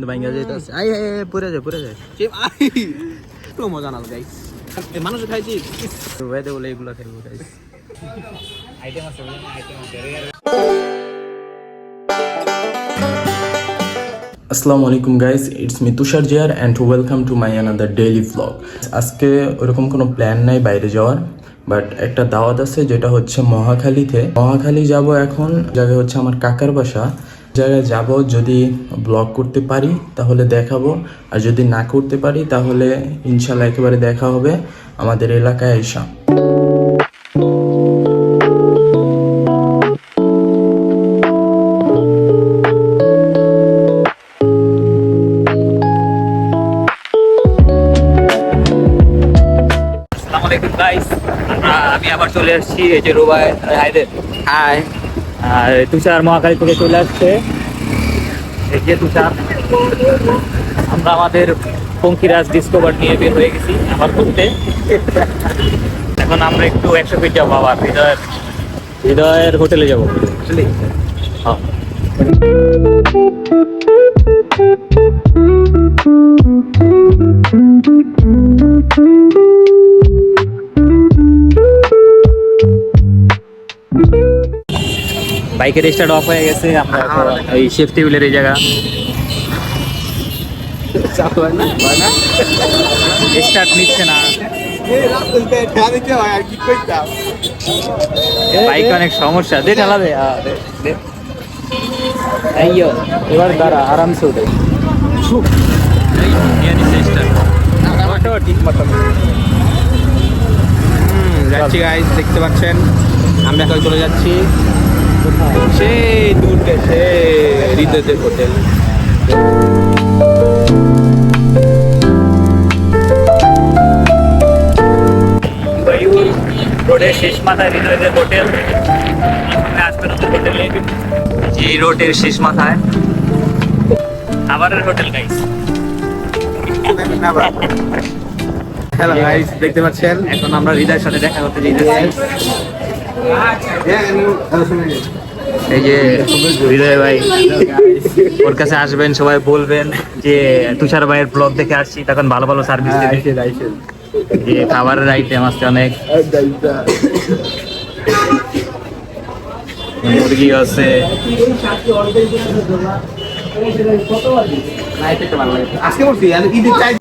ভাঙ্গা যাইতাছে I I পড়ে যায় তো মজা না গাইস মানুষ খাইছি রুবাইদে বলে এগুলা খাইবো গাইস আইটেম আছে আসসালামু আলাইকুম গাইস, ইটস মি তুষার জিয়ার and welcome to my another daily vlog. আজকে ওরকম কোনো প্ল্যান নাই বাইরে যাওয়ার, বাট একটা দাওয়াত আছে যেটা হচ্ছে মহাখালী যাব। এখন জায়গায় হচ্ছে আমার কাকার বাসা, জায়গায় যাব। যদি ব্লগ করতে পারি তাহলে দেখাবো, আর যদি না করতে পারি তাহলে ইনশাল্লাহ একেবারে দেখা হবে আমাদের এলাকায় আইসা। আমি আবার চলে আসছি এই যে রুবাই হাইদের হাই আর তুষার মহাখালী থেকে চলে আসছে। এই যে তুষার, আমরা আমাদের পঙ্কিরাজ ডিসকভার নিয়ে বের হয়ে গেছি আবার ঘুরতে। এখন আমরা একটু 100 ফিট যাবো, আবার হৃদয়ের হোটেলে যাবো। হ্যাঁ, বাইকের স্টার্ট অফ হয়ে গেছে। আমরা এই শেফ টেবিলের এই জায়গা স্টার্ট নিচ্ছে না, বাইক অনেক সমস্যা। দে ঠেলা দে, এবার দাঁড়া আরামসে উঠে যাচ্ছি গাইস, দেখতে পাচ্ছেন আমরা এখন চলে যাচ্ছি সেই দূর দেশে হৃদয়ের হোটেল। রোডের শেষ মাথায় হৃদয়ের হোটেল। আসবেন হোটেলে, এই রোডের শেষ মাথায় খাবারের হোটেল গাইস। হ্যালো গাইস, দেখতে পাচ্ছেন এখন আমরা হৃদয়ের সাথে দেখা করতে যাইতেছি। এই যে হৃদয় ভাই, ওর কাছে আসবেন, সবাই বলবেন যে তুষার ভাইয়ের ব্লগ দেখে আসছি, তখন ভালো ভালো সার্ভিস দিবে। যে খাবারের আইটেম আছে অনেক, মুরগি আছে,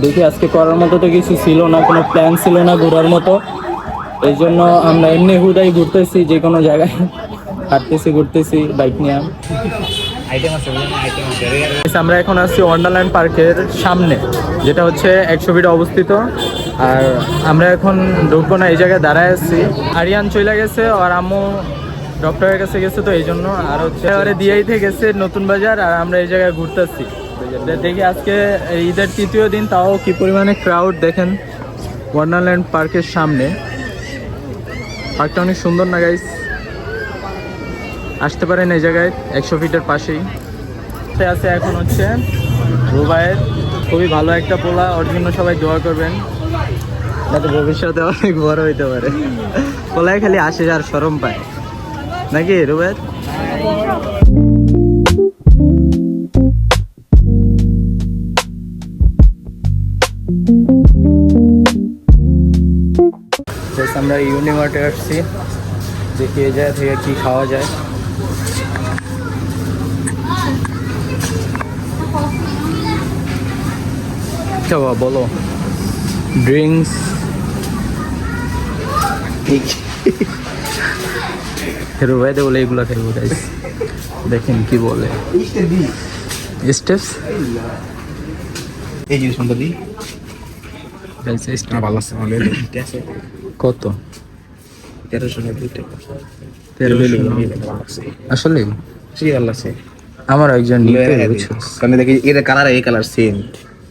দেখি আজকে করার মতো তো কিছু ছিল না, কোনো প্ল্যান ছিল না ঘোরার মতো। এই জন্য আমরা এমনি হুদাই ঘুরতেছি, যে কোনো জায়গায় হাঁটতেছি ঘুরতেছি বাইক নিয়ে। আমরা এখন আছি ওয়ান্ডারল্যান্ড পার্কের সামনে, যেটা হচ্ছে 100 ফিটে অবস্থিত। আর আমরা এখন ঢুকবো না, এই জায়গায় দাঁড়ায় আছি। আরিয়ান চলে গেছে আর আম্মু ডক্টরের কাছে গেছে, তো এই জন্য। আর হচ্ছে এবারে দিয়াইতে গেছে নতুন বাজার, আর আমরা এই জায়গায় ঘুরতেছি। দেখি আজকে ঈদের 3য় দিন, তাও কি পরিমাণে ক্রাউড দেখেন ওয়ান্ডারল্যান্ড পার্কের সামনে। পার্কটা অনেক সুন্দর না গাইস, আসতে পারেন এই জায়গায় 100 ফিটের পাশেই। আছে এখন হচ্ছে রুবাইয়ের খুবই ভালো একটা পোলা, ওর জন্য সবাই দোয়া করবেন যাতে ভবিষ্যতে অনেক বড় হইতে পারে। পোলায় খালি আসে আর শরম পায় নাকি রুবাইয়ের। আমরা ইউনিমার্টে আসছি, দেখি এই জায়গা থেকে কি খাওয়া যায়। বাবা বলো, ড্রিঙ্কস রুবাইদে বলে এগুলা খাইবো গাইস, দেখেন কি বলে স্টেপস। এই জিনিস সুন্দর দিই ভালো আছে কত 1390 টাকা। আসলে ভালো আছে। আমার একজন কারণ দেখি এটা কালার এই কালার সেম,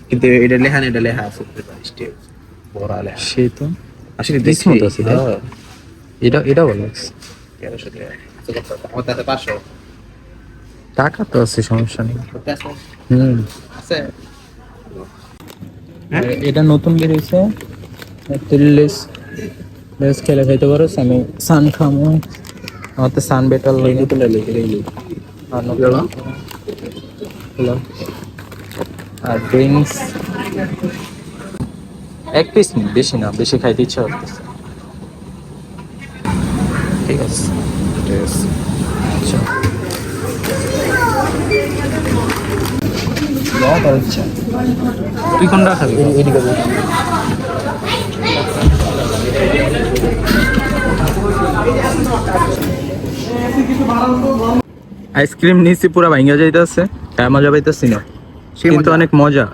কিন্তু এটা লেখা নেই, এটা লেখা আছে স্টেপ বড় লেখা। সে তো আসলে দেখি আছে এটা ভালো আছে। 1300 টাকা আমার তাতে 500 টাকা তো আছে, সমস্যা নেই। আছে। এটা নতুন বেরিয়েছে, তিল্লিশ বেশ খেলে খাইতে পারো। আমি সান খামো, আমার তো সান বেটার লাগে। আর ড্রিঙ্কস 1 পিস নিন, বেশি না, বেশি খাইতে ইচ্ছা হচ্ছে। ঠিক আছে, আচ্ছা তুই কোনটা খাবি? আইসক্রিম নিচে পুরা ভাঙ্গা যাইতেছে, মজা পাইতেছি না, কিন্তু অনেক মজা,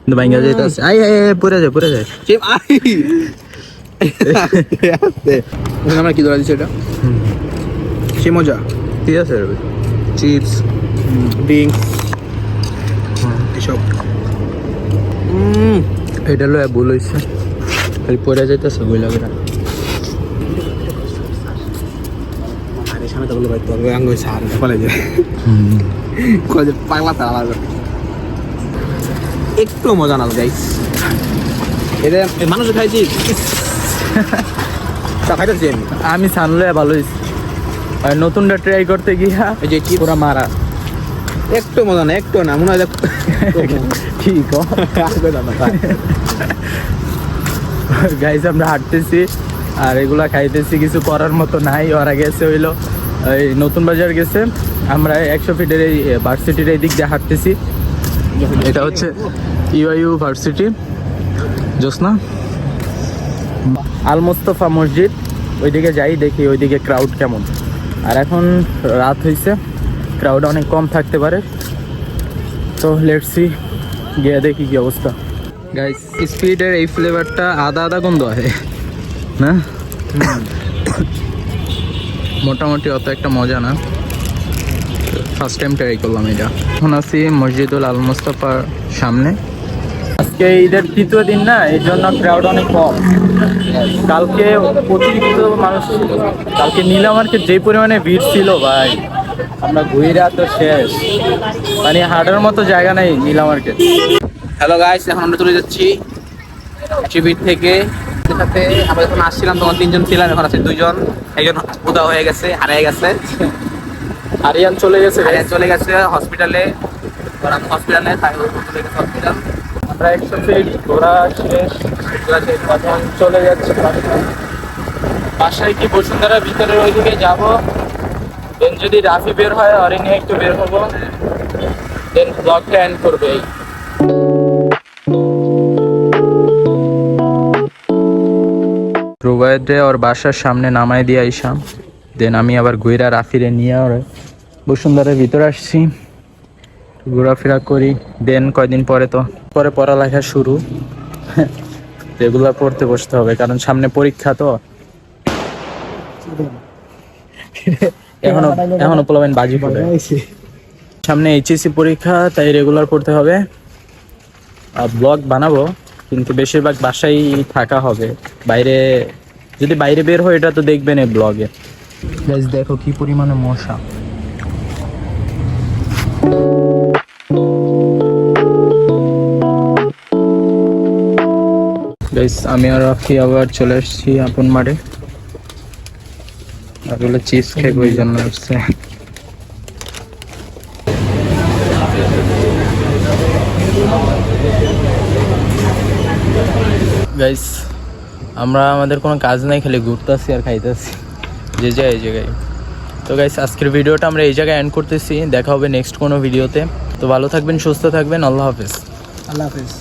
কিন্তু ভাঙ্গা যাইতেছে। আই আই পুরা যায় আমরা কি ধরা দিচ্ছি এটা সে মজা। ঠিক আছে, চিপস ড্রিঙ্কস এসব এটা লো ভুল হয়েছে, খালি পরে যাইতেছে বই লাগে না। সামনে তো বলে ভাই তোর আঙ্গ সার ফলে যায় কলেজের পাগলা তারা লাগবে একটু মজা না গাইস। এটা মানুষ খাইছি খাইতেছি আমি ছানলে ভালো হয়েছে, আর নতুনটা ট্রাই করতে গিয়া এই যে কি পুরা মারা। একটু মজা না, একটু না মনে হয় ঠিক গাইস, আমরা হাঁটতেছি আর এগুলা খাইতেছি, কিছু করার মতো নাই। ওরা গেছে হইলো এই নতুন বাজার গেছে, আমরা 100 ফিটের এই ভার্সিটির এই দিক দিয়ে হাঁটতেছি। এটা হচ্ছে ইউআইইউ ভার্সিটি জোসনা। আল মোস্তফা মসজিদ, ওইদিকে যাই, দেখি ওইদিকে ক্রাউড কেমন। আর এখন রাত হয়েছে, ক্রাউড অনেক কম থাকতে পারে, তো লেটস সি, গিয়ে দেখি কি অবস্থা। গাইস, স্পিডের এই ফ্লেভারটা আদা আদা গন্ধ হয় না, মোটামুটি অত একটা মজা না। ফার্স্ট টাইম ট্রাই করলাম এটা। এখন আছি মসজিদুল আল মোস্তফার সামনে। আজকে ঈদের তৃতীয় দিন না, এই জন্য ক্রাউড অনেক কম। কালকে অতিরিক্ত মানুষ ছিল, কালকে নীলা মার্কেট যেই পরিমাণে ভিড় ছিল ভাই, আমরা ঘুরে তো শেষ, মানে হাঁটার মতো জায়গা নেই নীলা মার্কেট। হ্যালো গাইস, এখন আমরা চলে যাচ্ছি শিবির থেকে। সাথে আমরা যখন আসছিলাম তখন 3 জন ছিলাম, এখন আছে 2 জন, একজন উদা হয়ে গেছে, হারিয়ে গেছে। আরিয়ান চলে গেছে হসপিটালে, হসপিটালে হসপিটাল। আমরা 100 ফিট ঘোরা শেষ, এখন চলে যাচ্ছি বাসায়। কি বসুন্ধরা ভিতরের ওইদিকে যাবো, দেন যদি রাফি বের হয় আর নিয়ে একটু বের হবো, দেন ব্লগটা এন্ড করবে। এই রুবায়েদরে ওর বাসার সামনে নামাই দিয়ে আইসাম, দেন আমি আবার গুইরা রাফিরে নিয়ে ওর বসুন্ধরার ভিতরে আসছি, ঘোরাফেরা করি। দেন কয়দিন পরে পড়ালেখা শুরু, রেগুলার পড়তে বসতে হবে, কারণ সামনে পরীক্ষা। তো এখনো পোলাবেন বাজি পড়ে, সামনে এইচএসসি পরীক্ষা, তাই রেগুলার পড়তে হবে। ব্লগ বানাবো, কিন্তু বেশিরভাগ বাসায় থাকা হবে, যদি বাইরে বের হয় এটা তো দেখবেন এই ব্লগে। দেখো কি পরিমাণে মশা। গাইস, আমি আর রাফি আবার চলে আসছি আপন মাঠে, আর বলে চিপস খেয়ে ওই জন্য আসছে। গাইস, আমরা আমাদের কোনো কাজ নাই, খালি ঘুরতেছি আর খাইতেছি যে যায় এই জায়গায়। তো গাইস, আজকের ভিডিওটা আমরা এই জায়গায় এন্ড করতেছি, দেখা হবে নেক্সট কোনো ভিডিওতে। তো ভালো থাকবেন, সুস্থ থাকবেন, আল্লাহ হাফেজ। আল্লাহ হাফেজ।